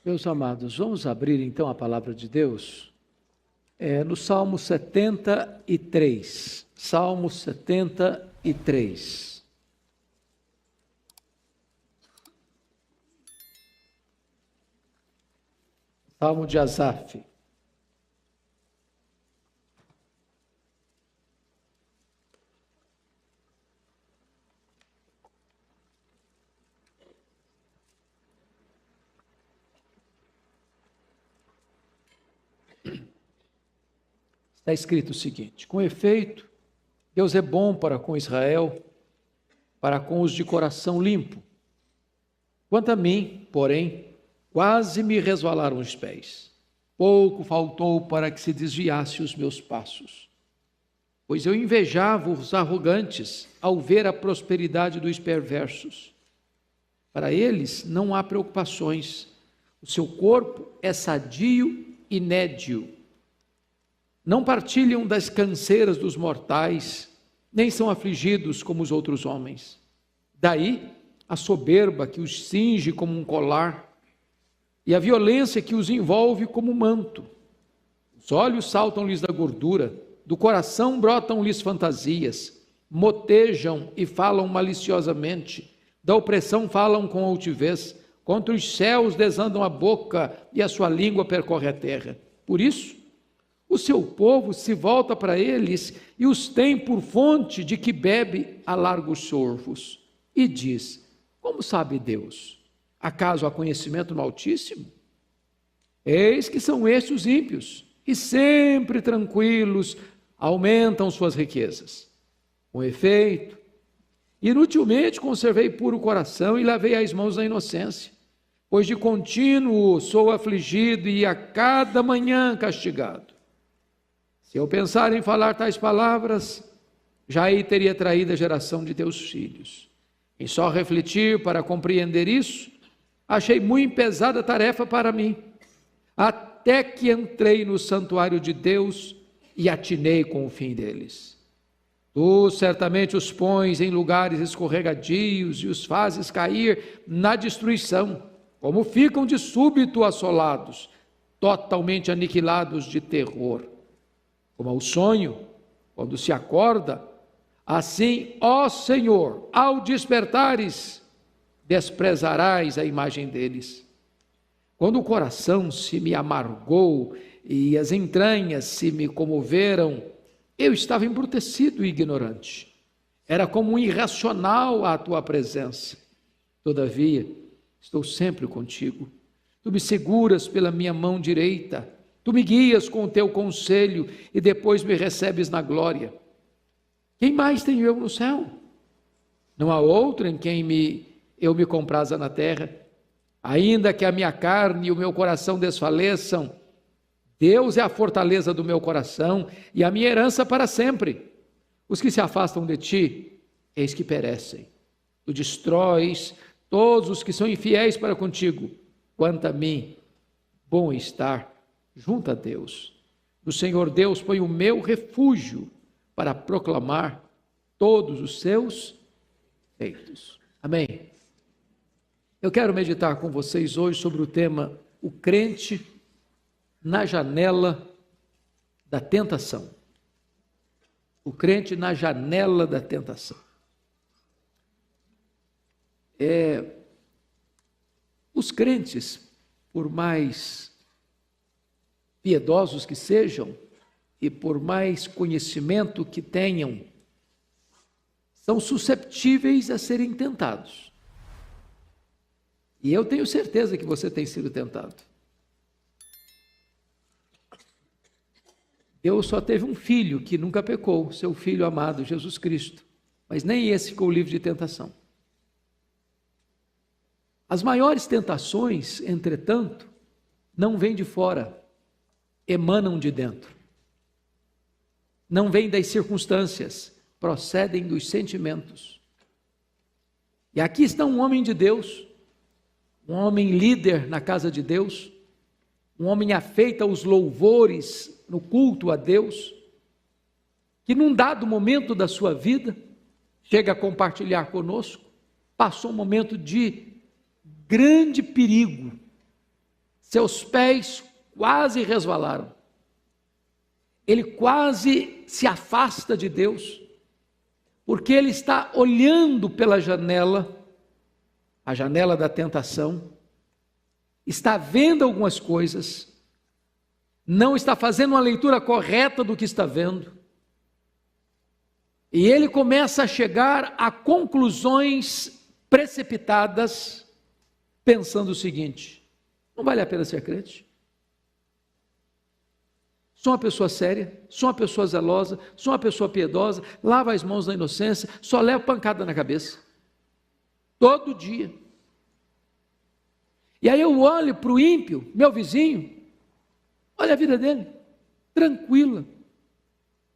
Meus amados, vamos abrir então a palavra de Deus no Salmo 73. Salmo 73. Salmo de Asaf. Está escrito o seguinte: com efeito, Deus é bom para com Israel, para com os de coração limpo. Quanto a mim, porém, quase me resvalaram os pés. Pouco faltou para que se desviasse os meus passos. Pois eu invejava os arrogantes ao ver a prosperidade dos perversos. Para eles não há preocupações. O seu corpo é sadio e nédio. Não partilham das canseiras dos mortais, nem são afligidos como os outros homens. Daí a soberba que os cinge como um colar, e a violência que os envolve como um manto. Os olhos saltam-lhes da gordura, do coração brotam-lhes fantasias, motejam e falam maliciosamente, da opressão falam com altivez, contra os céus desandam a boca e a sua língua percorre a terra. Por isso, o seu povo se volta para eles e os tem por fonte de que bebe a largos sorvos. E diz: como sabe Deus? Acaso há conhecimento no Altíssimo? Eis que são estes os ímpios, e sempre tranquilos aumentam suas riquezas. Com efeito, inutilmente conservei puro o coração e lavei as mãos na inocência, pois de contínuo sou afligido e a cada manhã castigado. Se eu pensar em falar tais palavras, já aí teria traído a geração de teus filhos. Em só refletir para compreender isso, achei muito pesada tarefa para mim, até que entrei no santuário de Deus e atinei com o fim deles. Tu certamente os pões em lugares escorregadios e os fazes cair na destruição, como ficam de súbito assolados, totalmente aniquilados de terror. Como ao sonho, quando se acorda, assim, ó Senhor, ao despertares, desprezarás a imagem deles. Quando o coração se me amargou e as entranhas se me comoveram, eu estava embrutecido e ignorante. Era como um irracional à tua presença. Todavia, estou sempre contigo. Tu me seguras pela minha mão direita. Tu me guias com o teu conselho e depois me recebes na glória. Quem mais tenho eu no céu? Não há outro em quem eu me compraza na terra. Ainda que a minha carne e o meu coração desfaleçam, Deus é a fortaleza do meu coração e a minha herança para sempre. Os que se afastam de ti, eis que perecem. Tu destróis todos os que são infiéis para contigo. Quanto a mim, bom estar junto a Deus. No Senhor Deus põe o meu refúgio para proclamar todos os seus feitos. Amém. Eu quero meditar com vocês hoje sobre o tema: o crente na janela da tentação. O crente na janela da tentação. Os crentes, por mais piedosos que sejam e por mais conhecimento que tenham, são susceptíveis a serem tentados. E eu tenho certeza que você tem sido tentado. Deus só teve um filho que nunca pecou, seu filho amado, Jesus Cristo. Mas nem esse ficou livre de tentação. As maiores tentações, entretanto, não vêm de fora, emanam de dentro. Não vêm das circunstâncias, procedem dos sentimentos. E aqui está um homem de Deus, um homem líder na casa de Deus, um homem afeito aos louvores no culto a Deus, que num dado momento da sua vida, chega a compartilhar conosco, passou um momento de grande perigo, seus pés quase resvalaram. Ele quase se afasta de Deus, porque ele está olhando pela janela, a janela da tentação, está vendo algumas coisas, não está fazendo uma leitura correta do que está vendo, e ele começa a chegar a conclusões precipitadas, pensando o seguinte: não vale a pena ser crente? Sou uma pessoa séria, sou uma pessoa zelosa, sou uma pessoa piedosa, lavo as mãos na inocência, só levo pancada na cabeça, todo dia. E aí eu olho para o ímpio, meu vizinho, olha a vida dele, tranquila,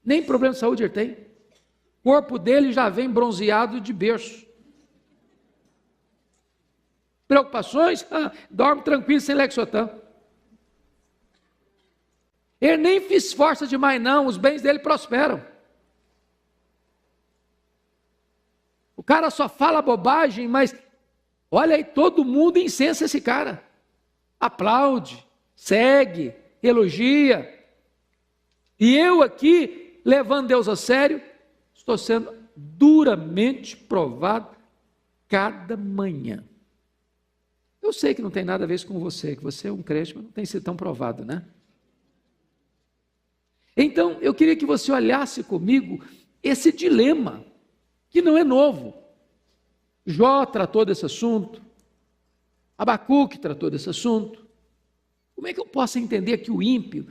nem problema de saúde ele tem, o corpo dele já vem bronzeado de berço. Preocupações? Dorme tranquilo, sem Lexotan. Ele nem se esforça demais não, os bens dele prosperam. O cara só fala bobagem, mas olha aí, todo mundo incensa esse cara. Aplaude, segue, elogia. E eu aqui, levando Deus a sério, estou sendo duramente provado cada manhã. Eu sei que não tem nada a ver isso com você, que você é um crente, mas não tem sido tão provado, né? Então, eu queria que você olhasse comigo esse dilema, que não é novo. Jó tratou desse assunto, Abacuque tratou desse assunto. Como é que eu posso entender que o ímpio,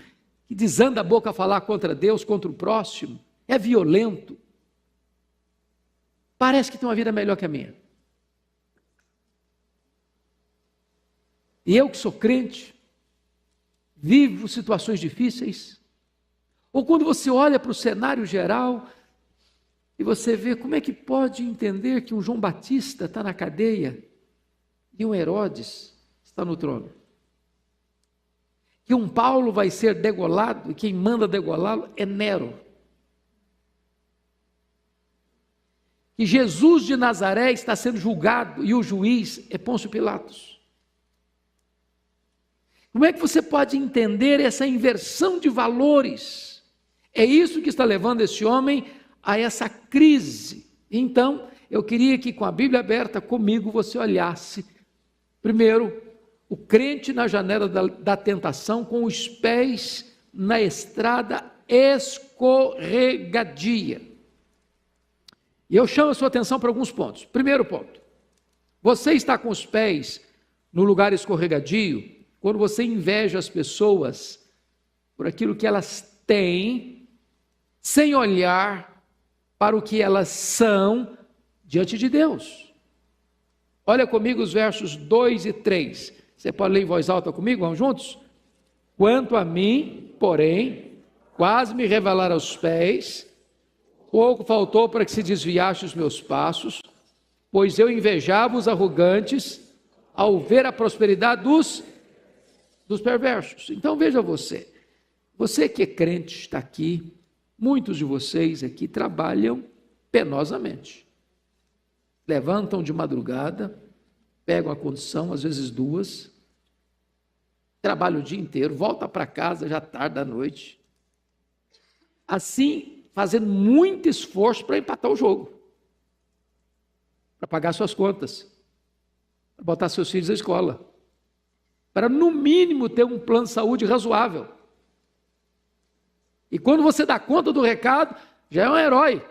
que desanda a boca a falar contra Deus, contra o próximo, é violento? Parece que tem uma vida melhor que a minha. E eu que sou crente, vivo situações difíceis. Ou quando você olha para o cenário geral e você vê como é que pode entender que um João Batista está na cadeia e um Herodes está no trono. Que um Paulo vai ser degolado e quem manda degolá-lo é Nero. Que Jesus de Nazaré está sendo julgado e o juiz é Pôncio Pilatos. Como é que você pode entender essa inversão de valores? É isso que está levando esse homem a essa crise. Então, eu queria que com a Bíblia aberta comigo você olhasse, primeiro, o crente na janela da tentação com os pés na estrada escorregadia. E eu chamo a sua atenção para alguns pontos. Primeiro ponto, você está com os pés no lugar escorregadio quando você inveja as pessoas por aquilo que elas têm, sem olhar para o que elas são diante de Deus. Olha comigo os versos 2 e 3. Você pode ler em voz alta comigo? Vamos juntos? Quanto a mim, porém, quase me revelaram aos pés, pouco faltou para que se desviasse os meus passos, pois eu invejava os arrogantes ao ver a prosperidade dos perversos. Então veja você que é crente está aqui, muitos de vocês aqui trabalham penosamente, levantam de madrugada, pegam a condução, às vezes 2, trabalham o dia inteiro, voltam para casa já tarde da noite, assim fazendo muito esforço para empatar o jogo, para pagar suas contas, para botar seus filhos na escola, para no mínimo ter um plano de saúde razoável. E quando você dá conta do recado, já é um herói.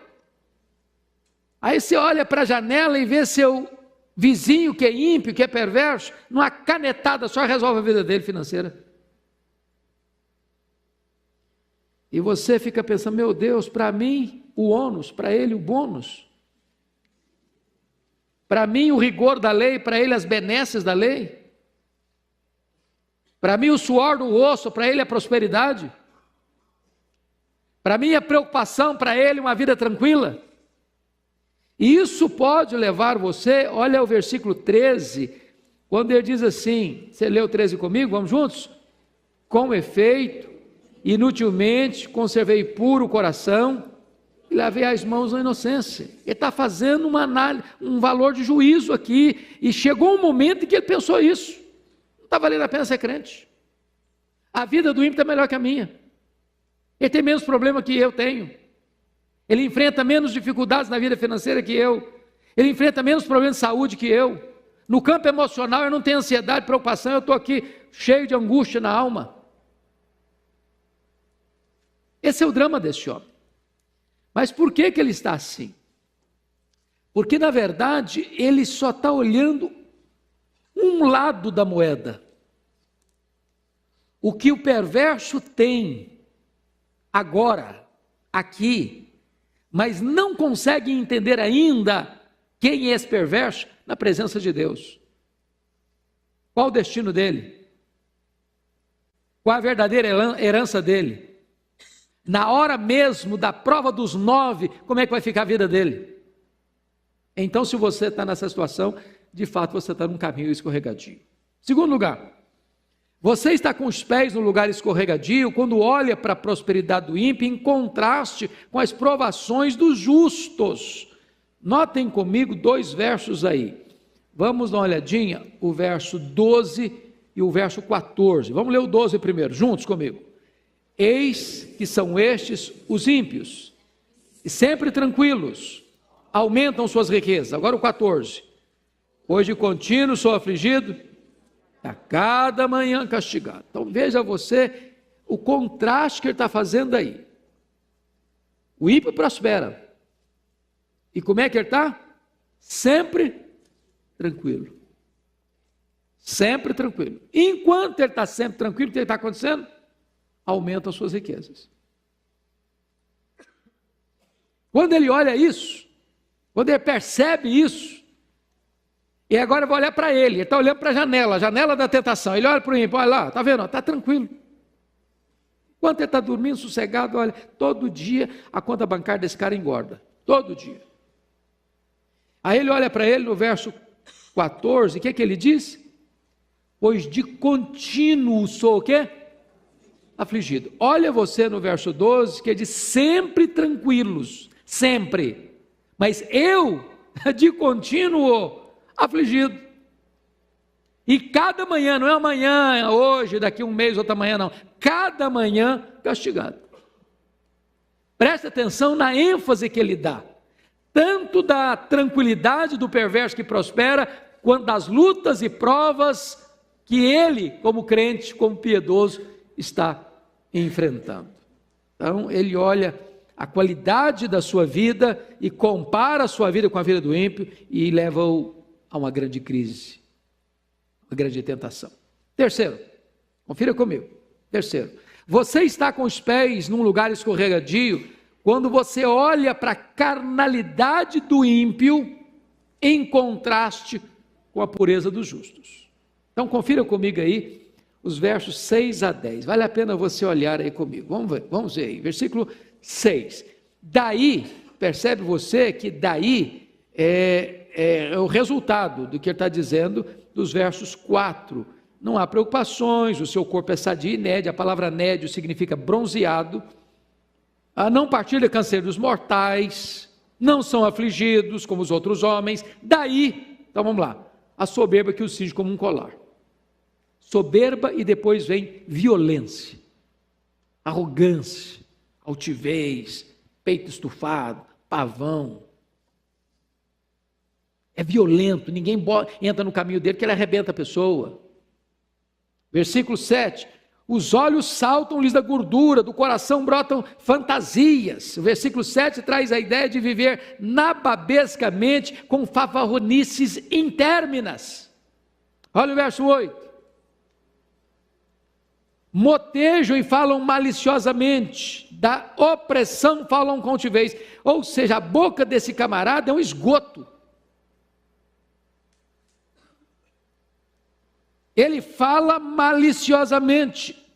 Aí você olha para a janela e vê seu vizinho que é ímpio, que é perverso, numa canetada só resolve a vida dele financeira. E você fica pensando, meu Deus, para mim o ônus, para ele o bônus. Para mim o rigor da lei, para ele as benesses da lei. Para mim o suor do osso, para ele a prosperidade. Para mim a preocupação, para ele uma vida tranquila. E isso pode levar você, olha o versículo 13, quando ele diz assim, você leu o 13 comigo, vamos juntos? Com efeito, inutilmente conservei puro o coração e lavei as mãos na inocência. Ele está fazendo uma análise, um valor de juízo aqui, e chegou um momento em que ele pensou isso. está valendo a pena ser crente. A vida do ímpio está melhor que a minha. Ele tem menos problema que eu tenho. Ele enfrenta menos dificuldades na vida financeira que eu. Ele enfrenta menos problemas de saúde que eu. No campo emocional eu não tenho ansiedade, preocupação, eu estou aqui cheio de angústia na alma. Esse é o drama deste homem. Mas por que ele está assim? Porque na verdade ele só está olhando um lado da moeda. O que o perverso tem agora, aqui, mas não consegue entender ainda quem é esse perverso na presença de Deus. Qual o destino dele? Qual a verdadeira herança dele? Na hora mesmo da prova dos 9, como é que vai ficar a vida dele? Então, se você está nessa situação, de fato você está num caminho escorregadio. Segundo lugar, você está com os pés no lugar escorregadio quando olha para a prosperidade do ímpio em contraste com as provações dos justos. Notem comigo 2 versos aí. Vamos dar uma olhadinha, o verso 12 e o verso 14. Vamos ler o 12 primeiro, juntos comigo. Eis que são estes os ímpios, e sempre tranquilos, aumentam suas riquezas. Agora o 14. Pois de contínuo sou afligido, a cada manhã castigado. Então veja você o contraste que ele está fazendo aí. O ímpio prospera. E como é que ele está? Sempre tranquilo. Sempre tranquilo. Enquanto ele está sempre tranquilo, o que está acontecendo? Aumentam as suas riquezas. Quando ele olha isso, quando ele percebe isso, e agora vai olhar para ele está olhando para a janela da tentação, ele olha para o ímpio, olha lá, está vendo, está tranquilo. Enquanto ele está dormindo sossegado, olha, todo dia a conta bancária desse cara engorda, todo dia. Aí ele olha para ele no verso 14, o que é que ele diz? Pois de contínuo sou o quê? Afligido. Olha você no verso 12, que ele diz sempre tranquilos, sempre. Mas eu, de contínuo, afligido. E cada manhã, não é amanhã, hoje, daqui um mês, outra manhã, não. Cada manhã, castigado. Preste atenção na ênfase que ele dá. Tanto da tranquilidade do perverso que prospera, quanto das lutas e provas que ele, como crente, como piedoso, está enfrentando. Então, ele olha a qualidade da sua vida e compara a sua vida com a vida do ímpio e leva-o a uma grande crise, uma grande tentação. Terceiro, confira comigo. Terceiro, você está com os pés num lugar escorregadio quando você olha para a carnalidade do ímpio em contraste com a pureza dos justos. Então confira comigo aí os versos 6 a 10. Vale a pena você olhar aí comigo. Vamos ver aí. Versículo 6. Daí, percebe você que daí é o resultado do que ele está dizendo dos versos 4. Não há preocupações, o seu corpo é sadio e nédio. A palavra nédio significa bronzeado. Não partilha canseiro dos mortais, não são afligidos como os outros homens. Daí, então vamos lá, a soberba que os cinge como um colar. Soberba e depois vem violência, arrogância, altivez, peito estufado, pavão. É violento, ninguém entra no caminho dele que ele arrebenta a pessoa. Versículo 7. Os olhos saltam-lhes da gordura, do coração brotam fantasias. O versículo 7 traz a ideia de viver nababescamente com fanfarronices intérminas. Olha o verso 8. Motejam e falam maliciosamente, da opressão falam com altivez. Ou seja, a boca desse camarada é um esgoto. Ele fala maliciosamente.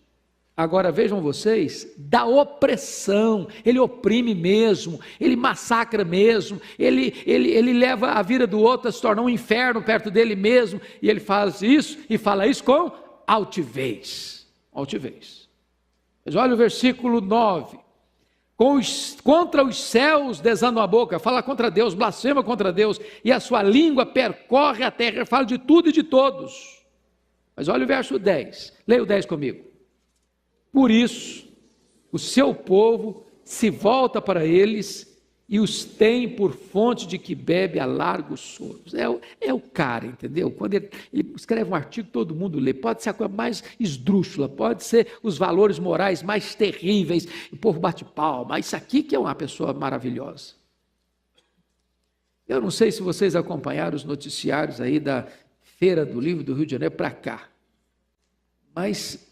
Agora vejam vocês, da opressão, ele oprime mesmo, ele massacra mesmo, ele leva a vida do outro a se tornar um inferno perto dele mesmo, e ele faz isso, e fala isso com altivez. Altivez. Mas olha o versículo 9. Contra os céus desanda a boca, fala contra Deus, blasfema contra Deus, e a sua língua percorre a terra, fala de tudo e de todos. Mas olha o verso 10, leia o 10 comigo. Por isso, o seu povo se volta para eles e os tem por fonte de que bebe a largos soros. É o cara, entendeu? Quando ele escreve um artigo, todo mundo lê. Pode ser a coisa mais esdrúxula, pode ser os valores morais mais terríveis, o povo bate palma. Isso aqui que é uma pessoa maravilhosa. Eu não sei se vocês acompanharam os noticiários aí da Feira do Livro do Rio de Janeiro para cá, mas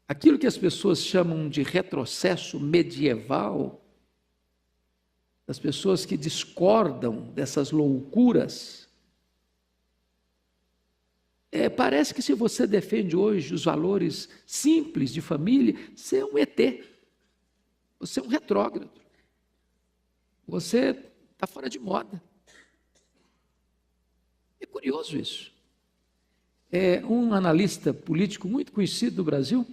aquilo que as pessoas chamam de retrocesso medieval, das pessoas que discordam dessas loucuras, parece que se você defende hoje os valores simples de família, você é um ET, você é um retrógrado, você está fora de moda. É curioso isso. Um analista político muito conhecido do Brasil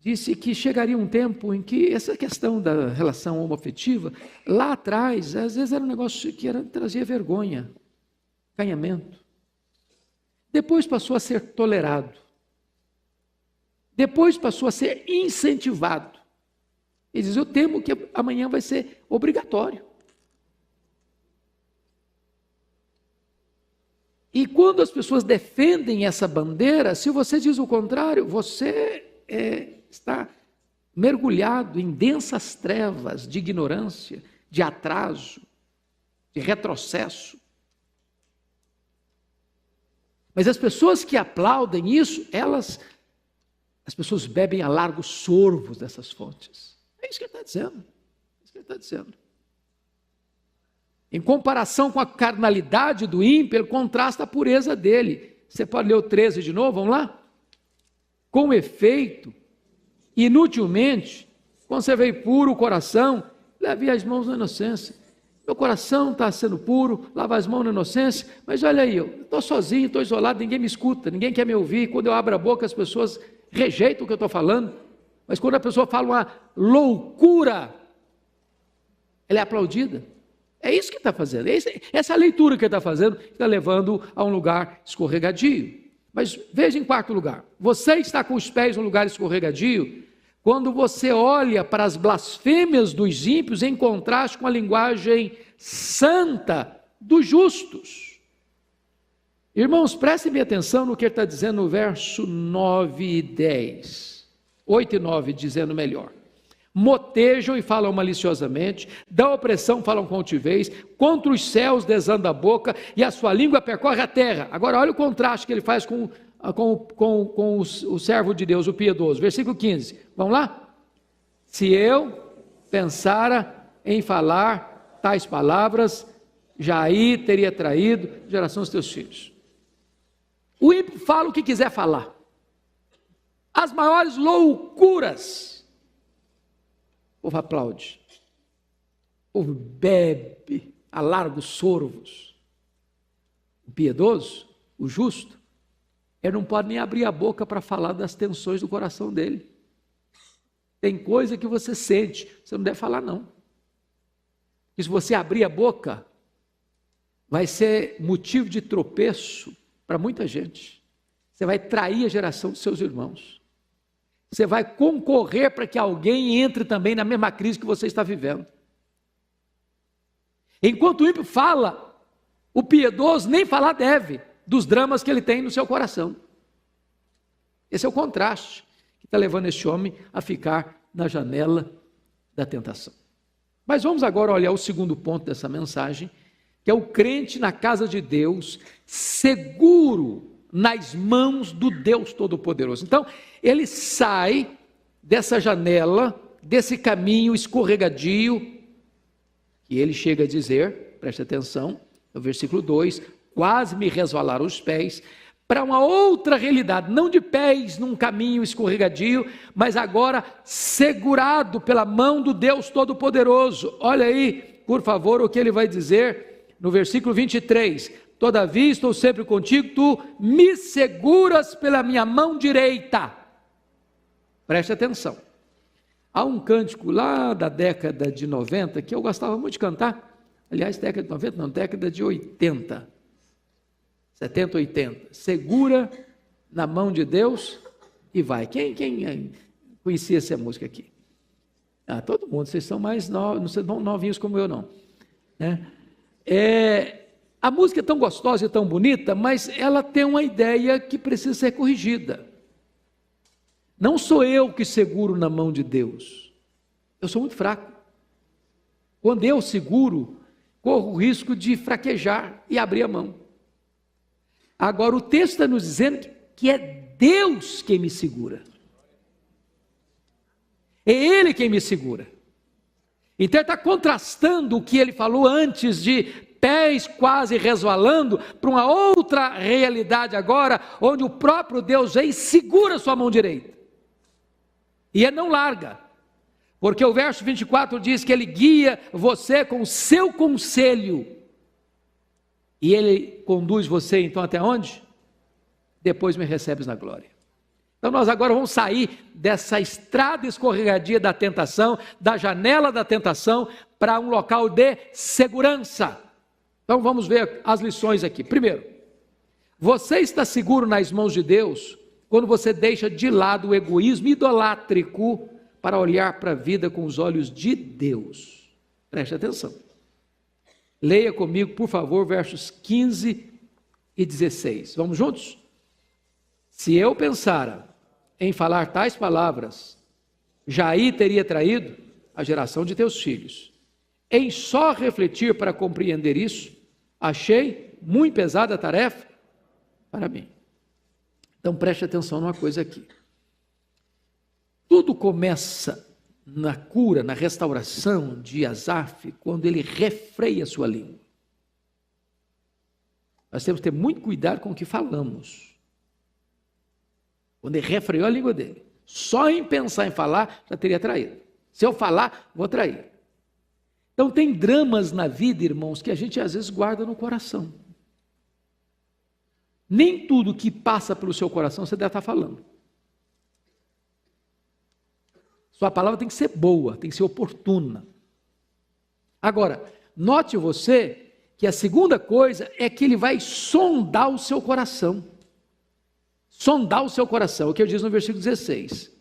disse que chegaria um tempo em que essa questão da relação homoafetiva, lá atrás, às vezes era um negócio que trazia vergonha, acanhamento. Depois passou a ser tolerado. Depois passou a ser incentivado. Ele diz, eu temo que amanhã vai ser obrigatório. E quando as pessoas defendem essa bandeira, se você diz o contrário, você está mergulhado em densas trevas de ignorância, de atraso, de retrocesso. Mas as pessoas que aplaudem isso, as pessoas bebem a largos sorvos dessas fontes. É isso que ele está dizendo. É isso que ele está dizendo. Em comparação com a carnalidade do ímpio, ele contrasta a pureza dele. Você pode ler o 13 de novo, vamos lá? Com efeito, inutilmente, conservei puro o coração, lavei as mãos na inocência. Meu coração está sendo puro, lava as mãos na inocência, mas olha aí, eu estou sozinho, estou isolado, ninguém me escuta, ninguém quer me ouvir. Quando eu abro a boca, as pessoas rejeitam o que eu estou falando. Mas quando a pessoa fala uma loucura, ela é aplaudida. É isso que está fazendo, essa leitura que ele está fazendo, está levando a um lugar escorregadio. Mas veja em quarto lugar, você está com os pés no lugar escorregadio, quando você olha para as blasfêmias dos ímpios em contraste com a linguagem santa dos justos. Irmãos, prestem atenção no que ele está dizendo no verso 9 e 10, 8 e 9 dizendo melhor. Motejam e falam maliciosamente, da opressão falam com altivez, contra os céus desanda a boca e a sua língua percorre a terra. Agora olha o contraste que ele faz com o servo de Deus, o piedoso. Versículo 15, vamos lá? Se eu pensara em falar tais palavras, já aí teria traído geração dos teus filhos. O ímpio fala o que quiser falar. As maiores loucuras. O povo aplaude, o povo bebe a largos sorvos. O piedoso, o justo, ele não pode nem abrir a boca para falar das tensões do coração dele. Tem coisa que você sente, você não deve falar não. E se você abrir a boca, vai ser motivo de tropeço para muita gente. Você vai trair a geração dos seus irmãos. Você vai concorrer para que alguém entre também na mesma crise que você está vivendo. Enquanto o ímpio fala, o piedoso nem falar deve dos dramas que ele tem no seu coração. Esse é o contraste que está levando este homem a ficar na janela da tentação. Mas vamos agora olhar o segundo ponto dessa mensagem, que é o crente na casa de Deus, seguro nas mãos do Deus Todo-Poderoso. Então, ele sai dessa janela, desse caminho escorregadio, que ele chega a dizer, preste atenção, no versículo 2, quase me resvalaram os pés, para uma outra realidade, não de pés num caminho escorregadio, mas agora segurado pela mão do Deus Todo-Poderoso. Olha aí, por favor, o que ele vai dizer no versículo 23, todavia estou sempre contigo, tu me seguras pela minha mão direita. Preste atenção. Há um cântico lá da década de 90 que eu gostava muito de cantar. Aliás, década de 90 não, década de 80. 70, 80. Segura na mão de Deus e vai. Quem conhecia essa música aqui? Todo mundo, vocês são mais novos, não são novinhos como eu não. Né? A música é tão gostosa e tão bonita, mas ela tem uma ideia que precisa ser corrigida. Não sou eu que seguro na mão de Deus. Eu sou muito fraco. Quando eu seguro, corro o risco de fraquejar e abrir a mão. Agora o texto está nos dizendo que é Deus quem me segura. É Ele quem me segura. Então ele está contrastando o que ele falou antes de pés quase resvalando para uma outra realidade agora, onde o próprio Deus vem e segura sua mão direita. E ele não larga, porque o verso 24 diz que ele guia você com o seu conselho. E ele conduz você então até onde? Depois me recebes na glória. Então nós agora vamos sair dessa estrada escorregadia da tentação, da janela da tentação, para um local de segurança. Então vamos ver as lições aqui. Primeiro, você está seguro nas mãos de Deus quando você deixa de lado o egoísmo idolátrico para olhar para a vida com os olhos de Deus. Preste atenção. Leia comigo, por favor, versos 15 e 16. Vamos juntos? Se eu pensara em falar tais palavras, Jair teria traído a geração de teus filhos. Em só refletir para compreender isso, achei muito pesada a tarefa para mim. Então preste atenção numa coisa aqui. Tudo começa na cura, na restauração de Asaf, quando ele refreia a sua língua. Nós temos que ter muito cuidado com o que falamos. Quando ele refreou a língua dele, só em pensar em falar, já teria traído. Se eu falar, vou trair. Então tem dramas na vida, irmãos, que a gente às vezes guarda no coração. Nem tudo que passa pelo seu coração você deve estar falando. Sua palavra tem que ser boa, tem que ser oportuna. Agora, note você que a segunda coisa é que ele vai sondar o seu coração. Sondar o seu coração, é o que eu diz no versículo 16.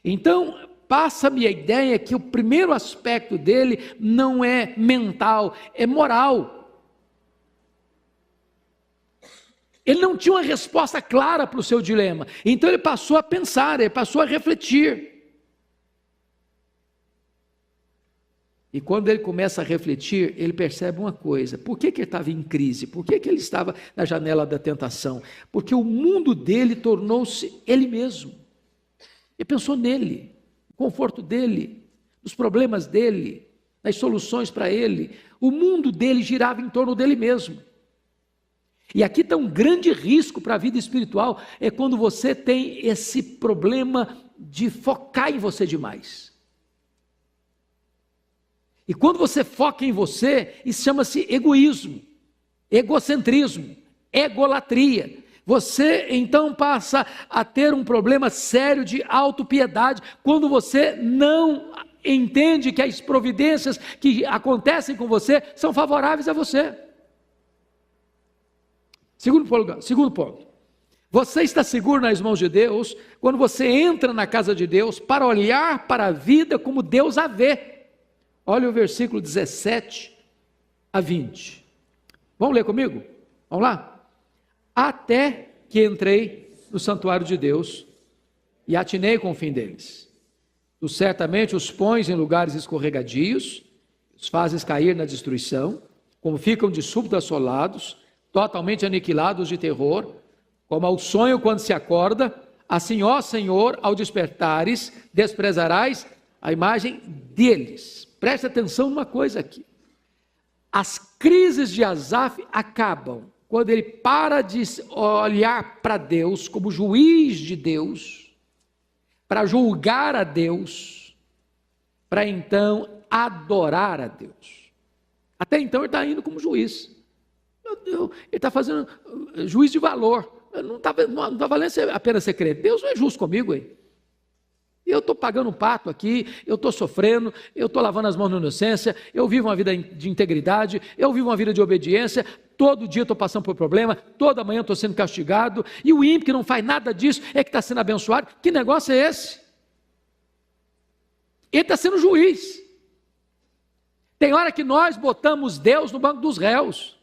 Então, passa-me a ideia que o primeiro aspecto dele não é mental, é moral. Ele não tinha uma resposta clara para o seu dilema, então ele passou a pensar, ele passou a refletir. E quando ele começa a refletir, ele percebe uma coisa: por que ele estava em crise? Por que ele estava na janela da tentação? Porque o mundo dele tornou-se ele mesmo. Ele pensou nele, no conforto dele, nos problemas dele, nas soluções para ele. O mundo dele girava em torno dele mesmo. E aqui está um grande risco para a vida espiritual, é quando você tem esse problema de focar em você demais. E quando você foca em você, isso chama-se egoísmo, egocentrismo, egolatria. Você então passa a ter um problema sério de autopiedade, quando você não entende que as providências que acontecem com você são favoráveis a você. Segundo ponto, você está seguro nas mãos de Deus quando você entra na casa de Deus para olhar para a vida como Deus a vê. Olha o versículo 17 a 20. Vamos ler comigo? Vamos lá? Até que entrei no santuário de Deus e atinei com o fim deles. Tu certamente os pões em lugares escorregadios, os fazes cair na destruição, como ficam de súbito assolados, totalmente aniquilados de terror, como ao sonho quando se acorda, assim, ó Senhor, ao despertares, desprezarás a imagem deles. Preste atenção numa coisa aqui. As crises de Asaf acabam quando ele para de olhar para Deus como juiz de Deus, para julgar a Deus, para então adorar a Deus. Até então ele está indo como juiz. Ele está fazendo juiz de valor. Não está valendo apenas ser crente. Deus não é justo comigo, hein? Eu estou pagando um pato aqui, eu estou sofrendo, eu estou lavando as mãos na inocência, eu vivo uma vida de integridade, eu vivo uma vida de obediência, todo dia estou passando por problema, toda manhã estou sendo castigado, e o ímpio que não faz nada disso é que está sendo abençoado. Que negócio é esse? Ele está sendo juiz. Tem hora que nós botamos Deus no banco dos réus.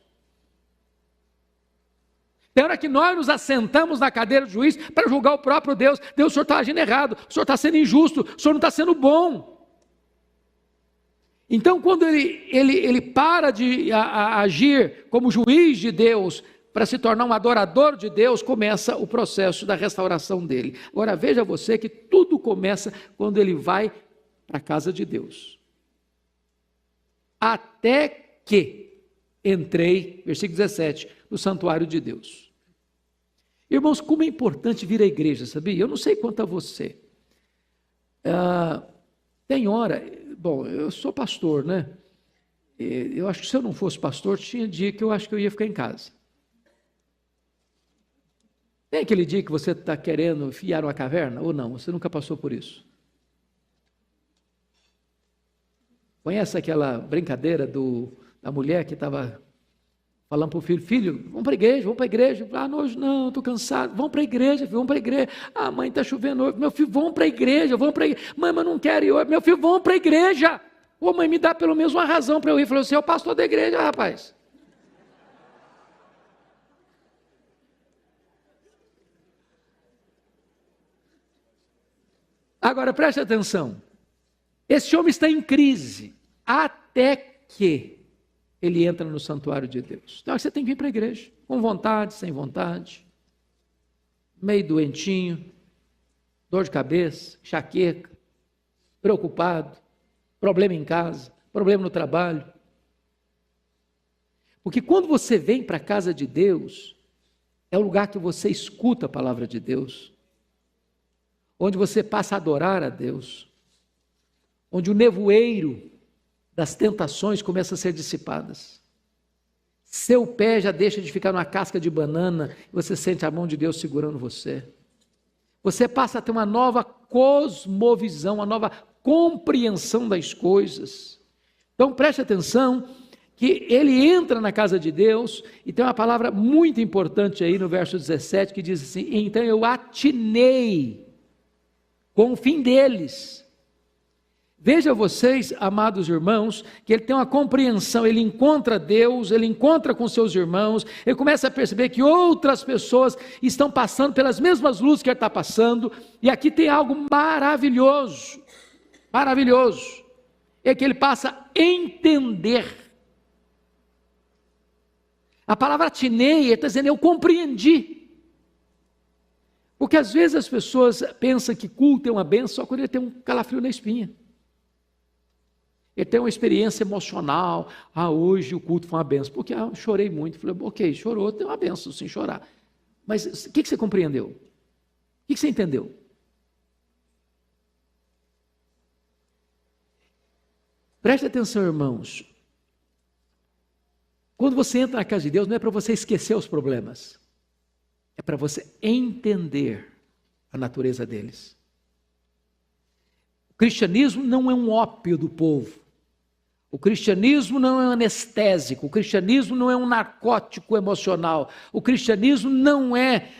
Tem hora que nós nos assentamos na cadeira do juiz para julgar o próprio Deus. Deus, o senhor está agindo errado, o senhor está sendo injusto, o senhor não está sendo bom. Então, quando ele para de agir como juiz de Deus para se tornar um adorador de Deus, começa o processo da restauração dele. Agora, veja você que tudo começa quando ele vai para a casa de Deus. Até que entrei, versículo 17, no santuário de Deus. Irmãos, como é importante vir à igreja, sabia? Eu não sei quanto a você. Tem hora, bom, eu sou pastor, né? Eu acho que se eu não fosse pastor, tinha dia que eu acho que eu ia ficar em casa. Tem aquele dia que você está querendo enfiar uma caverna? Ou não? Você nunca passou por isso? Conhece aquela brincadeira da mulher que estava falando para o filho: filho, vamos para a igreja, vamos para a igreja. Ah, hoje não, estou cansado. Vamos para a igreja, filho, vamos para a igreja. Ah, mãe, está chovendo hoje. Meu filho, vamos para a igreja, vamos para a igreja. Mãe, mas não quero ir hoje. Meu filho, vamos para a igreja. Ô, mãe, me dá pelo menos uma razão para eu ir. Falou: você é o pastor da igreja, rapaz. Agora, preste atenção. Esse homem está em crise, até que ele entra no santuário de Deus. Então você tem que vir para a igreja, com vontade, sem vontade, meio doentinho, dor de cabeça, enxaqueca, preocupado, problema em casa, problema no trabalho. Porque quando você vem para a casa de Deus, é o lugar que você escuta a palavra de Deus, onde você passa a adorar a Deus, onde o nevoeiro das tentações começa a ser dissipadas. Seu pé já deixa de ficar numa casca de banana e você sente a mão de Deus segurando você. Você passa a ter uma nova cosmovisão, uma nova compreensão das coisas. Então preste atenção que ele entra na casa de Deus e tem uma palavra muito importante aí no verso 17 que diz assim: então eu atinei com o fim deles. Veja vocês, amados irmãos, que ele tem uma compreensão, ele encontra Deus, ele encontra com seus irmãos, ele começa a perceber que outras pessoas estão passando pelas mesmas luzes que ele está passando, e aqui tem algo maravilhoso, maravilhoso, é que ele passa a entender. A palavra atinei, ele está dizendo, eu compreendi. Porque às vezes as pessoas pensam que culto é uma bênção só quando ele tem um calafrio na espinha. Ele tem uma experiência emocional. Ah, hoje o culto foi uma benção. Porque eu chorei muito. Falei, ok, chorou, tem uma benção sem chorar. Mas o que você compreendeu? O que você entendeu? Preste atenção, irmãos. Quando você entra na casa de Deus, não é para você esquecer os problemas. É para você entender a natureza deles. O cristianismo não é um ópio do povo. O cristianismo não é um anestésico, o cristianismo não é um narcótico emocional, o cristianismo não é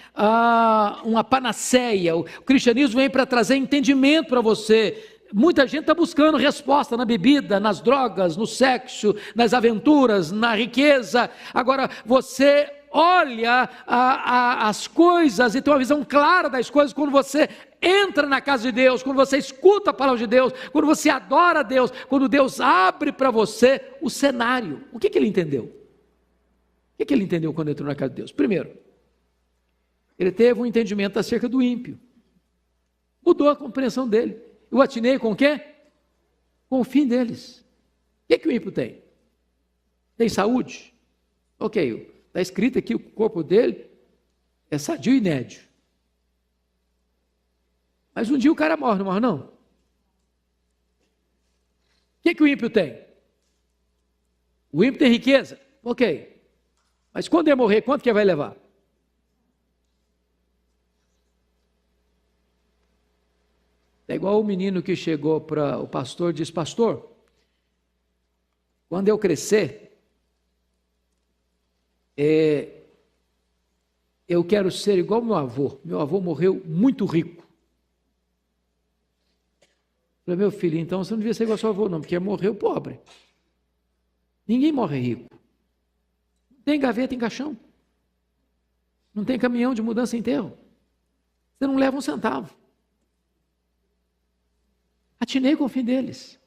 uma panaceia, o cristianismo vem para trazer entendimento para você. Muita gente está buscando resposta na bebida, nas drogas, no sexo, nas aventuras, na riqueza. Agora você olha as coisas e tem uma visão clara das coisas quando você entra na casa de Deus, quando você escuta a palavra de Deus, quando você adora a Deus, quando Deus abre para você o cenário. O que ele entendeu? O que ele entendeu quando entrou na casa de Deus? Primeiro, ele teve um entendimento acerca do ímpio. Mudou a compreensão dele. Eu atinei com o quê? Com o fim deles. O que o ímpio tem? Tem saúde? Ok, está escrito aqui, o corpo dele é sadio e nédio. Mas um dia o cara morre, não morre não? O que o ímpio tem? O ímpio tem riqueza? Ok. Mas quando ele morrer, quanto que ele vai levar? É igual o menino que chegou para o pastor e disse, pastor, quando eu crescer, eu quero ser igual meu avô. Meu avô morreu muito rico. Eu falei, meu filho, então você não devia ser igual ao seu avô não, porque morreu pobre. Ninguém morre rico. Não tem gaveta em caixão. Não tem caminhão de mudança em enterro. Você não leva um centavo. Atinei com o fim deles.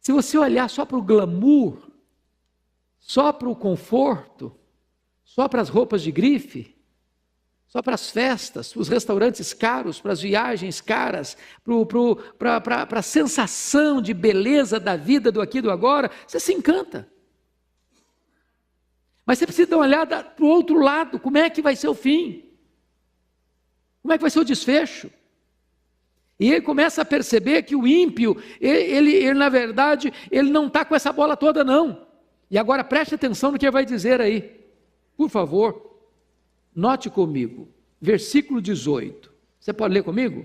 Se você olhar só para o glamour, só para o conforto, só para as roupas de grife, só para as festas, para os restaurantes caros, para as viagens caras, para a sensação de beleza da vida do aqui e do agora, você se encanta. Mas você precisa dar uma olhada para o outro lado, como é que vai ser o fim? Como é que vai ser o desfecho? E ele começa a perceber que o ímpio, ele na verdade, ele não está com essa bola toda não. E agora preste atenção no que ele vai dizer aí. Por favor, note comigo, versículo 18. Você pode ler comigo?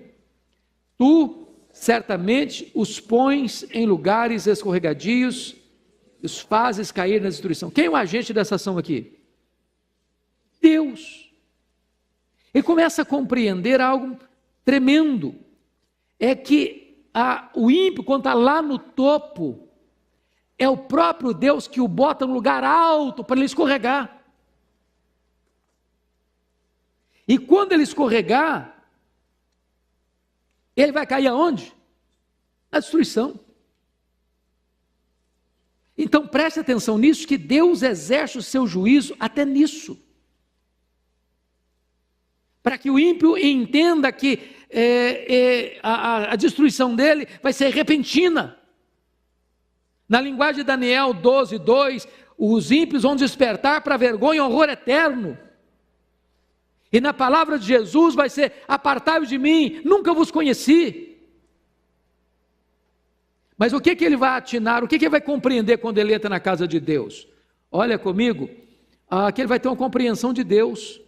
Tu certamente os pões em lugares escorregadios, os fazes cair na destruição. Quem é o agente dessa ação aqui? Deus. Ele começa a compreender algo tremendo. É que o ímpio, quando está lá no topo, é o próprio Deus que o bota no lugar alto para ele escorregar. E quando ele escorregar, ele vai cair aonde? Na destruição. Então preste atenção nisso, que Deus exerce o seu juízo até nisso. Para que o ímpio entenda que a destruição dele vai ser repentina. Na linguagem de Daniel 12:2, os ímpios vão despertar para vergonha e horror eterno. E na palavra de Jesus vai ser: apartai-vos de mim, nunca vos conheci. Mas o que ele vai atinar, o que ele vai compreender quando ele entra na casa de Deus? Olha comigo, que ele vai ter uma compreensão de Deus,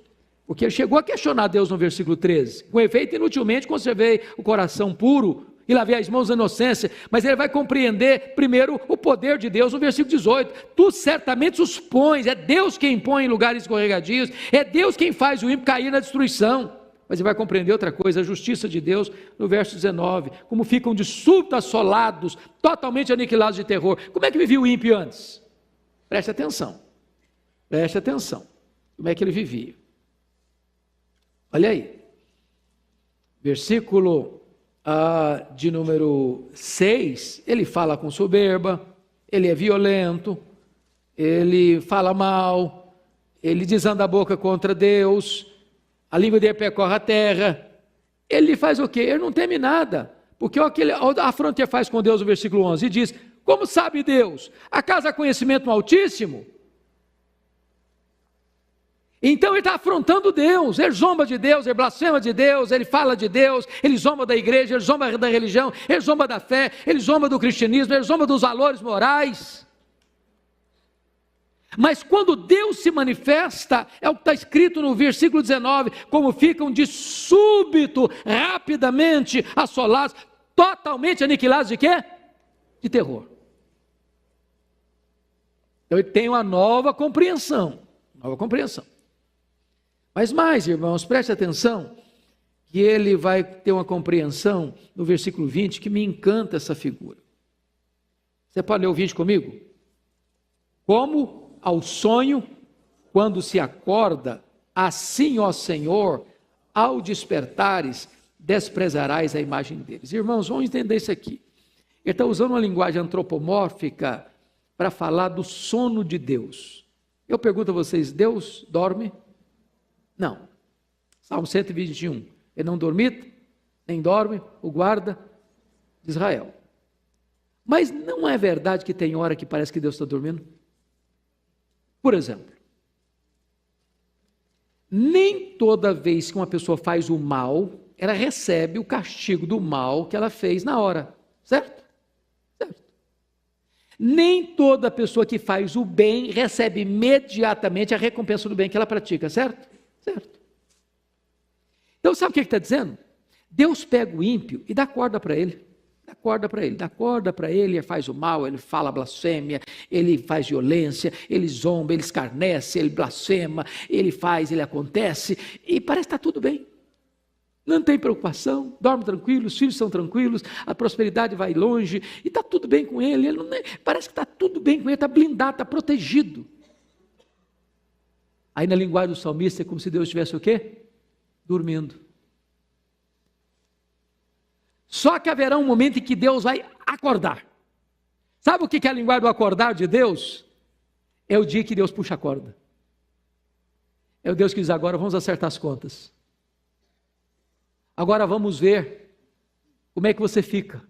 porque ele chegou a questionar Deus no versículo 13, com efeito, inutilmente conservei o coração puro e lavei as mãos da inocência, mas ele vai compreender primeiro o poder de Deus no versículo 18, tu certamente os pões, é Deus quem põe em lugares escorregadios, é Deus quem faz o ímpio cair na destruição. Mas ele vai compreender outra coisa, a justiça de Deus no verso 19, como ficam de súbito assolados, totalmente aniquilados de terror. Como é que vivia o ímpio antes? Preste atenção, como é que ele vivia? Olha aí, versículo de número 6, ele fala com soberba, ele é violento, ele fala mal, ele desanda a boca contra Deus, a língua dele percorre a terra. Ele faz o quê? Ele não teme nada, porque olha a afronta que ele faz com Deus no versículo 11, e diz: como sabe Deus? Acaso há conhecimento no Altíssimo? Então ele está afrontando Deus, ele zomba de Deus, ele blasfema de Deus, ele fala de Deus, ele zomba da igreja, ele zomba da religião, ele zomba da fé, ele zomba do cristianismo, ele zomba dos valores morais. Mas quando Deus se manifesta, é o que está escrito no versículo 19, como ficam de súbito, rapidamente assolados, totalmente aniquilados de quê? De terror. Então ele tem uma nova compreensão. Mas mais, irmãos, preste atenção, que ele vai ter uma compreensão no versículo 20, que me encanta essa figura. Você pode ler o 20 comigo? Como ao sonho, quando se acorda, assim, ó Senhor, ao despertares, desprezarás a imagem deles. Irmãos, vamos entender isso aqui. Ele está usando uma linguagem antropomórfica para falar do sono de Deus. Eu pergunto a vocês, Deus dorme? Não. Salmo 121. Ele não dormita, nem dorme, o guarda de Israel. Mas não é verdade que tem hora que parece que Deus está dormindo? Por exemplo, nem toda vez que uma pessoa faz o mal, ela recebe o castigo do mal que ela fez na hora, certo? Nem toda pessoa que faz o bem recebe imediatamente a recompensa do bem que ela pratica, certo? Então sabe o que ele está dizendo? Deus pega o ímpio e dá corda para ele. dá corda para ele faz o mal, ele fala blasfêmia, ele faz violência, ele zomba, ele escarnece, ele blasfema, ele acontece, e parece que está tudo bem. Não tem preocupação, dorme tranquilo, os filhos são tranquilos, a prosperidade vai longe, e está tudo bem com ele, parece que está tudo bem com ele, está blindado, está protegido. Aí na linguagem do salmista é como se Deus estivesse o quê? Dormindo. Só que haverá um momento em que Deus vai acordar. Sabe o que é a linguagem do acordar de Deus? É o dia que Deus puxa a corda. É o Deus que diz, agora vamos acertar as contas. Agora vamos ver como é que você fica.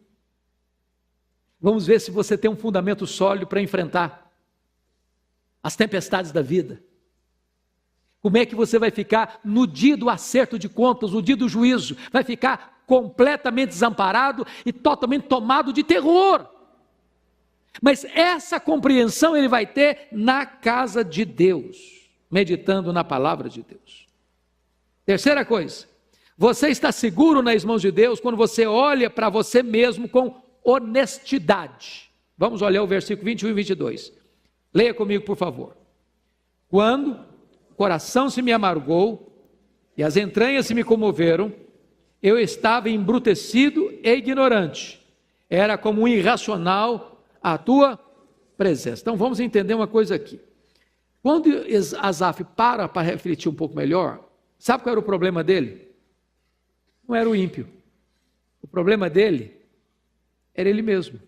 Vamos ver se você tem um fundamento sólido para enfrentar as tempestades da vida. Como é que você vai ficar no dia do acerto de contas, no dia do juízo? Vai ficar completamente desamparado e totalmente tomado de terror. Mas essa compreensão ele vai ter na casa de Deus, meditando na palavra de Deus. Terceira coisa, você está seguro nas mãos de Deus quando você olha para você mesmo com honestidade. Vamos olhar o versículo 21 e 22. Leia comigo, por favor. Quando o coração se me amargou e as entranhas se me comoveram, eu estava embrutecido e ignorante. Era como um irracional à tua presença. Então vamos entender uma coisa aqui. Quando Asaf para refletir um pouco melhor, sabe qual era o problema dele? Não era o ímpio. O problema dele era ele mesmo.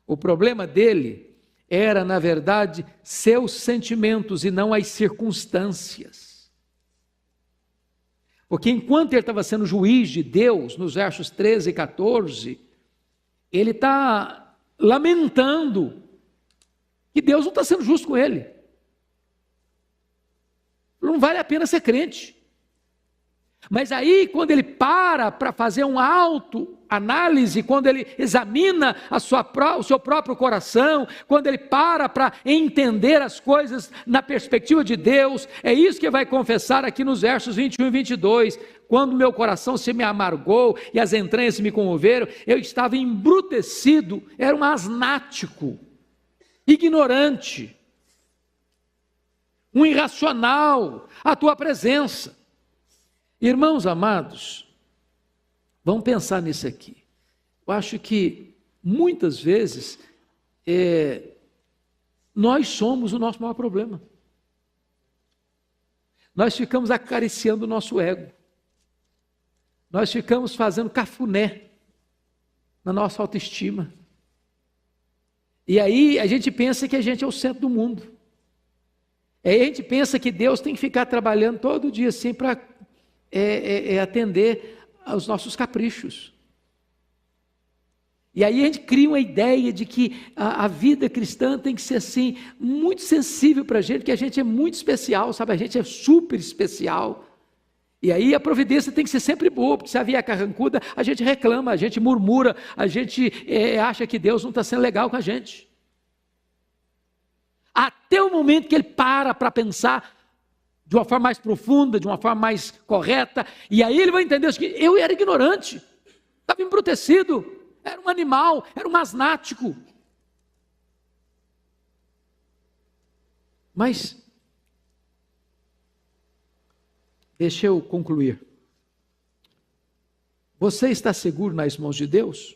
O problema dele era, na verdade, seus sentimentos e não as circunstâncias. Porque enquanto ele estava sendo juiz de Deus, nos versos 13 e 14, ele está lamentando que Deus não está sendo justo com ele. Não vale a pena ser crente. Mas aí, quando ele para fazer uma autoanálise, quando ele examina o seu próprio coração, quando ele para entender as coisas na perspectiva de Deus, é isso que vai confessar aqui nos versos 21 e 22. Quando meu coração se me amargou e as entranhas se me comoveram, eu estava embrutecido, era um asnático, ignorante, um irracional à tua presença. Irmãos amados, vamos pensar nisso aqui. Eu acho que muitas vezes nós somos o nosso maior problema. Nós ficamos acariciando o nosso ego. Nós ficamos fazendo cafuné na nossa autoestima. E aí a gente pensa que a gente é o centro do mundo. Aí a gente pensa que Deus tem que ficar trabalhando todo dia assim para atender aos nossos caprichos. E aí a gente cria uma ideia de que a vida cristã tem que ser assim, muito sensível para a gente, que a gente é muito especial, sabe? A gente é super especial. E aí a providência tem que ser sempre boa, porque se a vier carrancuda, a gente reclama, a gente murmura, a gente acha que Deus não está sendo legal com a gente. Até o momento que ele para pensar de uma forma mais profunda, de uma forma mais correta, e aí ele vai entender que eu era ignorante, estava embrutecido, era um animal, era um asnático. Mas, deixa eu concluir. Você está seguro nas mãos de Deus?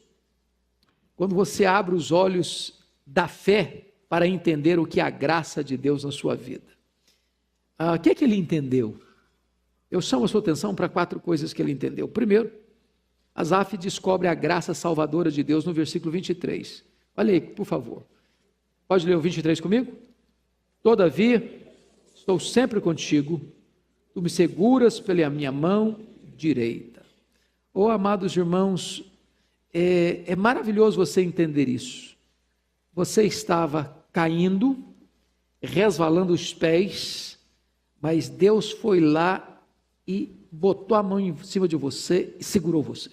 Quando você abre os olhos da fé para entender o que é a graça de Deus na sua vida. O que é que ele entendeu? Eu chamo a sua atenção para 4 coisas que ele entendeu. Primeiro, Asaf descobre a graça salvadora de Deus no versículo 23. Olha aí, por favor. Pode ler o 23 comigo? Todavia, estou sempre contigo, tu me seguras pela minha mão direita. Oh, amados irmãos, é maravilhoso você entender isso. Você estava caindo, resvalando os pés, mas Deus foi lá e botou a mão em cima de você e segurou você.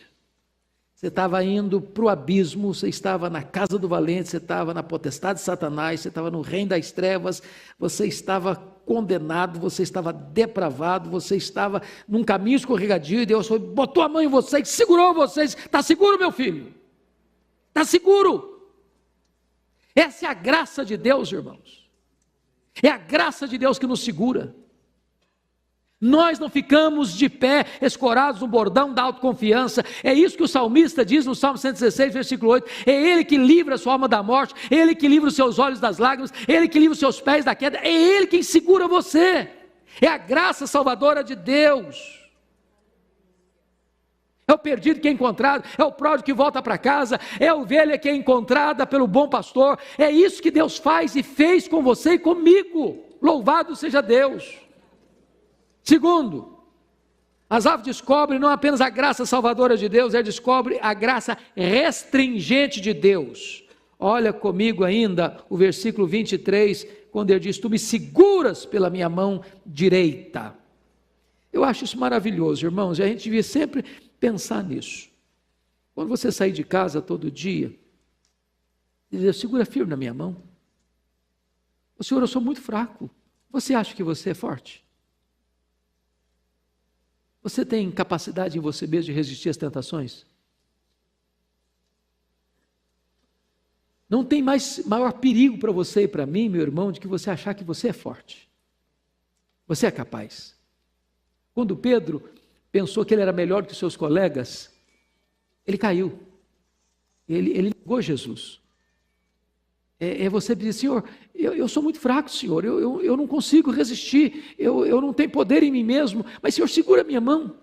Você estava indo para o abismo, você estava na casa do valente, você estava na potestade de Satanás, você estava no reino das trevas, você estava condenado, você estava depravado, você estava num caminho escorregadio e Deus foi, botou a mão em você e segurou você. Está seguro, meu filho? está seguro. Essa é a graça de Deus, irmãos. É a graça de Deus que nos segura. Nós não ficamos de pé, escorados no bordão da autoconfiança. É isso que o salmista diz no Salmo 116, versículo 8. É Ele que livra a sua alma da morte, é Ele que livra os seus olhos das lágrimas, é Ele que livra os seus pés da queda, é Ele quem segura você. É a graça salvadora de Deus. É o perdido que é encontrado, é o pródigo que volta para casa, é a ovelha que é encontrada pelo bom pastor. É isso que Deus faz e fez com você e comigo. Louvado seja Deus. Segundo, Asaf descobre não apenas a graça salvadora de Deus, ele descobre a graça restringente de Deus. Olha comigo ainda o versículo 23, quando ele diz: tu me seguras pela minha mão direita. Eu acho isso maravilhoso, irmãos, e a gente devia sempre pensar nisso. Quando você sair de casa todo dia, dizer: segura firme na minha mão. O Senhor, eu sou muito fraco. Você acha que você é forte? Você tem capacidade em você mesmo de resistir às tentações? Não tem maior perigo para você e para mim, meu irmão, de que você achar que você é forte. Você é capaz. Quando Pedro pensou que ele era melhor que os seus colegas, ele caiu. Ele negou Jesus. Você dizer: Senhor, eu sou muito fraco, Senhor, eu não consigo resistir, eu não tenho poder em mim mesmo, mas Senhor, segura a minha mão,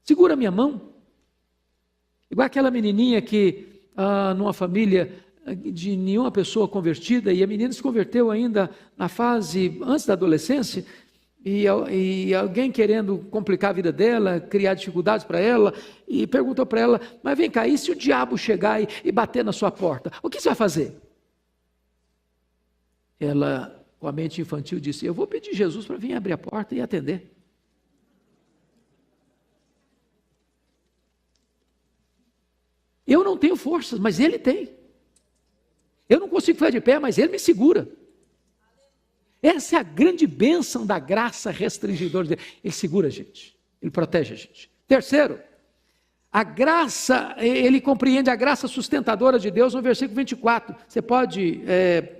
segura a minha mão. Igual aquela menininha que, numa família de nenhuma pessoa convertida, e a menina se converteu ainda na fase antes da adolescência, e alguém querendo complicar a vida dela, criar dificuldades para ela, e perguntou para ela: mas vem cá, e se o diabo chegar e bater na sua porta, o que você vai fazer? Ela, com a mente infantil, disse: eu vou pedir Jesus para vir abrir a porta e atender. Eu não tenho forças, mas Ele tem. Eu não consigo ficar de pé, mas Ele me segura. Essa é a grande bênção da graça restringidora de Deus. Ele segura a gente, Ele protege a gente. Terceiro, a graça, ele compreende a graça sustentadora de Deus no versículo 24. Você pode,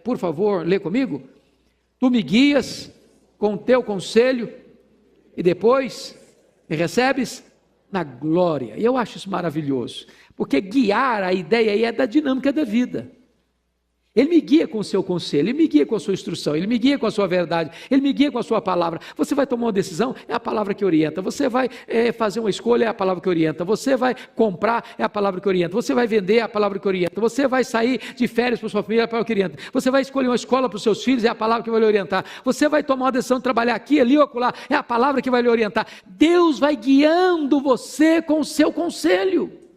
por favor, ler comigo? Tu me guias com o teu conselho e depois me recebes na glória. E eu acho isso maravilhoso, porque guiar, a ideia aí é da dinâmica da vida. Ele me guia com o seu conselho, Ele me guia com a sua instrução, Ele me guia com a sua verdade, Ele me guia com a sua palavra. Você vai tomar uma decisão, é a palavra que orienta. Você vai fazer uma escolha, é a palavra que orienta. Você vai comprar, é a palavra que orienta. Você vai vender, é a palavra que orienta. Você vai sair de férias para sua família, é a palavra que orienta. Você vai escolher uma escola para os seus filhos, é a palavra que vai lhe orientar. Você vai tomar uma decisão de trabalhar aqui, ali ou acolá, é a palavra que vai lhe orientar. Deus vai guiando você com o seu conselho.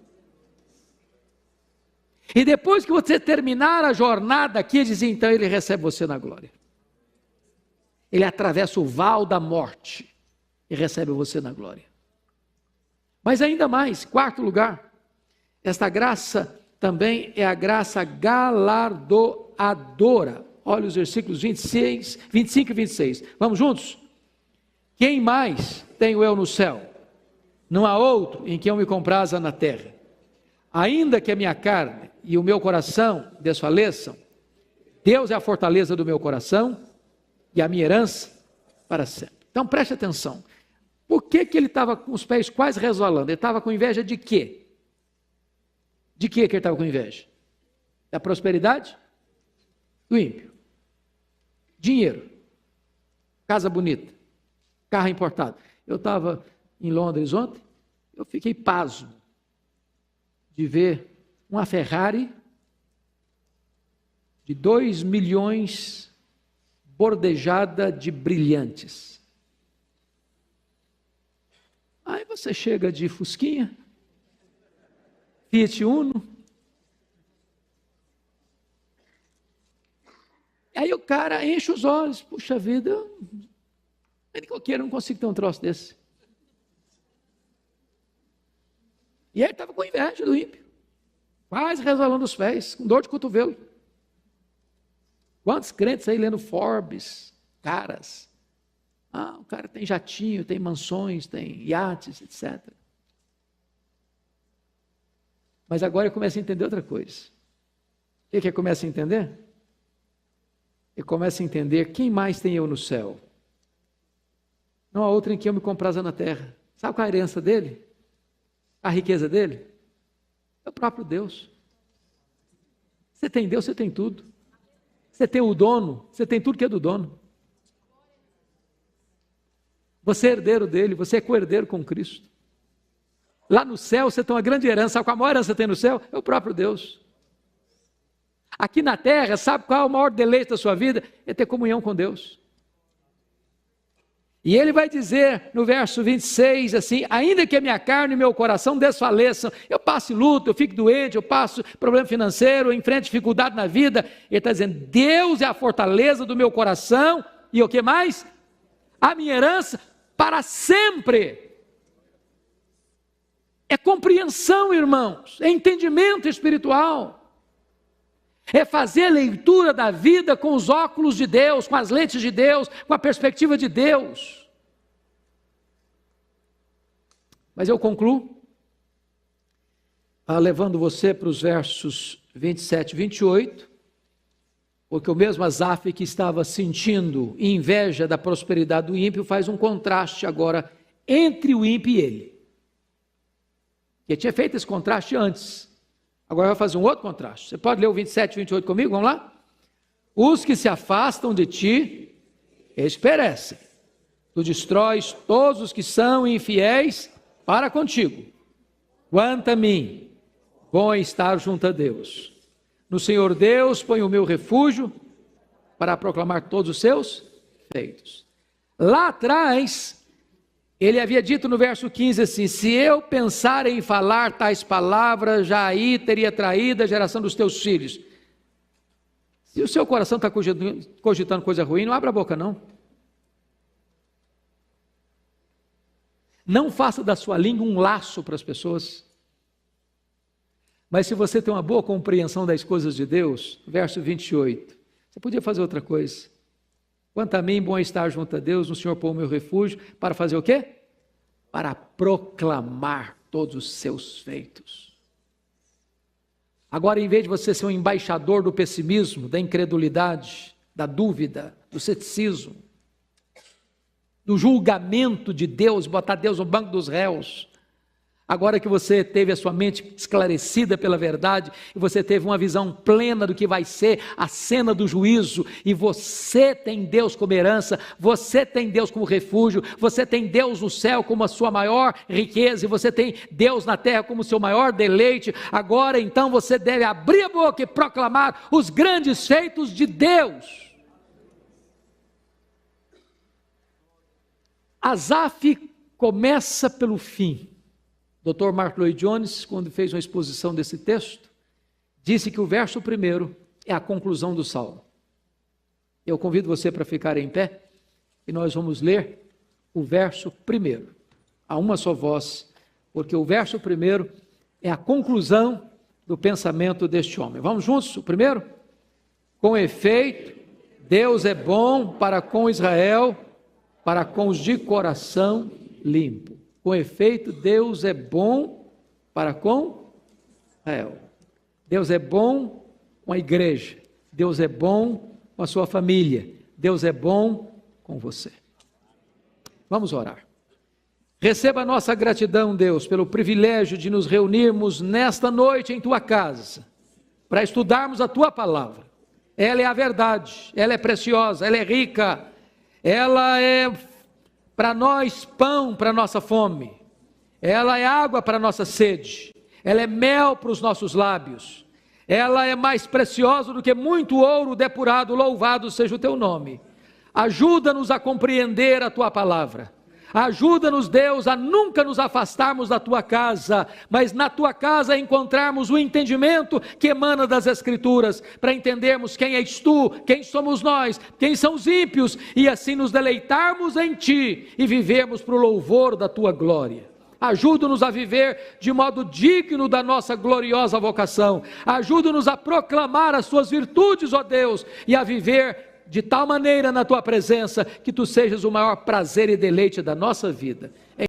E depois que você terminar a jornada aqui, diz, então Ele recebe você na glória. Ele atravessa o val da morte e recebe você na glória. Mas ainda mais, quarto lugar, esta graça também é a graça galardoadora. Olha os versículos 26, 25 e 26. Vamos juntos? Quem mais tenho eu no céu? Não há outro em quem eu me compraza na terra. Ainda que a minha carne e o meu coração desfaleçam, Deus é a fortaleza do meu coração e a minha herança para sempre. Então preste atenção. Por que ele estava com os pés quase resvalando? Ele estava com inveja de quê? De que ele estava com inveja? Da prosperidade? Do ímpio. Dinheiro. Casa bonita. Carro importado. Eu estava em Londres ontem, eu fiquei pasmo de ver uma Ferrari de 2 milhões bordejada de brilhantes. Aí você chega de Fusquinha, Fiat Uno, aí o cara enche os olhos, puxa vida, eu não consigo ter um troço desse. E ele estava com inveja do ímpio, quase resvalando os pés, com dor de cotovelo. Quantos crentes aí lendo Forbes, caras? O cara tem jatinho, tem mansões, tem iates, etc. Mas agora ele começa a entender outra coisa. O que ele começa a entender? Ele começa a entender: quem mais tem eu no céu? Não há outro em quem eu me compraza na terra. Sabe qual é a herança dele? A riqueza dele? É o próprio Deus. Você tem Deus, você tem tudo. Você tem o dono, você tem tudo que é do dono. Você é herdeiro dele, você é co-herdeiro com Cristo. Lá no céu você tem uma grande herança. Sabe qual a maior herança que você tem no céu? É o próprio Deus. Aqui na terra, sabe qual é o maior deleite da sua vida? É ter comunhão com Deus. E ele vai dizer no verso 26 assim: ainda que a minha carne e meu coração desfaleçam, eu passe luto, eu fico doente, eu passo problema financeiro, eu enfrento dificuldade na vida, ele está dizendo: Deus é a fortaleza do meu coração, e o que mais? A minha herança para sempre. É compreensão, irmãos, é entendimento espiritual, é fazer a leitura da vida com os óculos de Deus, com as lentes de Deus, com a perspectiva de Deus. Mas eu concluo levando você para os versos 27 e 28, porque o mesmo Asaf que estava sentindo inveja da prosperidade do ímpio faz um contraste agora entre o ímpio e ele. Ele tinha feito esse contraste antes. Agora vai fazer um outro contraste. Você pode ler o 27 e 28 comigo? Vamos lá? Os que se afastam de ti, eles perecem. Tu destróis todos os que são infiéis para contigo. Quanto a mim, bom é estar junto a Deus. No Senhor Deus ponho o meu refúgio para proclamar todos os seus feitos. Lá atrás, ele havia dito no verso 15 assim: se eu pensar em falar tais palavras, já aí teria traído a geração dos teus filhos. Se o seu coração está cogitando coisa ruim, não abra a boca não. Não faça da sua língua um laço para as pessoas. Mas se você tem uma boa compreensão das coisas de Deus, verso 28, você podia fazer outra coisa. Quanto a mim, bom é estar junto a Deus, no Senhor pôr o meu refúgio, para fazer o quê? Para proclamar todos os seus feitos. Agora, em vez de você ser um embaixador do pessimismo, da incredulidade, da dúvida, do ceticismo, do julgamento de Deus, botar Deus no banco dos réus, agora que você teve a sua mente esclarecida pela verdade, e você teve uma visão plena do que vai ser a cena do juízo, e você tem Deus como herança, você tem Deus como refúgio, você tem Deus no céu como a sua maior riqueza, e você tem Deus na terra como o seu maior deleite, agora então você deve abrir a boca e proclamar os grandes feitos de Deus. Asaf começa pelo fim. Dr. Mark Lloyd Jones, quando fez uma exposição desse texto, disse que o verso 1 é a conclusão do salmo. Eu convido você para ficar em pé e nós vamos ler o verso 1, a uma só voz, porque o verso 1 é a conclusão do pensamento deste homem. Vamos juntos? O primeiro? Com efeito, Deus é bom para com Israel, para com os de coração limpo. Com efeito, Deus é bom para com Israel. Deus é bom com a igreja. Deus é bom com a sua família. Deus é bom com você. Vamos orar. Receba a nossa gratidão, Deus, pelo privilégio de nos reunirmos nesta noite em Tua casa, para estudarmos a Tua palavra. Ela é a verdade, ela é preciosa, ela é rica, ela é para nós pão para nossa fome, ela é água para nossa sede, ela é mel para os nossos lábios, ela é mais preciosa do que muito ouro depurado, louvado seja o teu nome. Ajuda-nos a compreender a tua palavra, ajuda-nos, Deus, a nunca nos afastarmos da tua casa, mas na tua casa encontrarmos o entendimento que emana das Escrituras, para entendermos quem és tu, quem somos nós, quem são os ímpios, e assim nos deleitarmos em ti e vivermos para o louvor da tua glória. Ajuda-nos a viver de modo digno da nossa gloriosa vocação, ajuda-nos a proclamar as tuas virtudes, ó Deus, e a viver de tal maneira na tua presença, que tu sejas o maior prazer e deleite da nossa vida.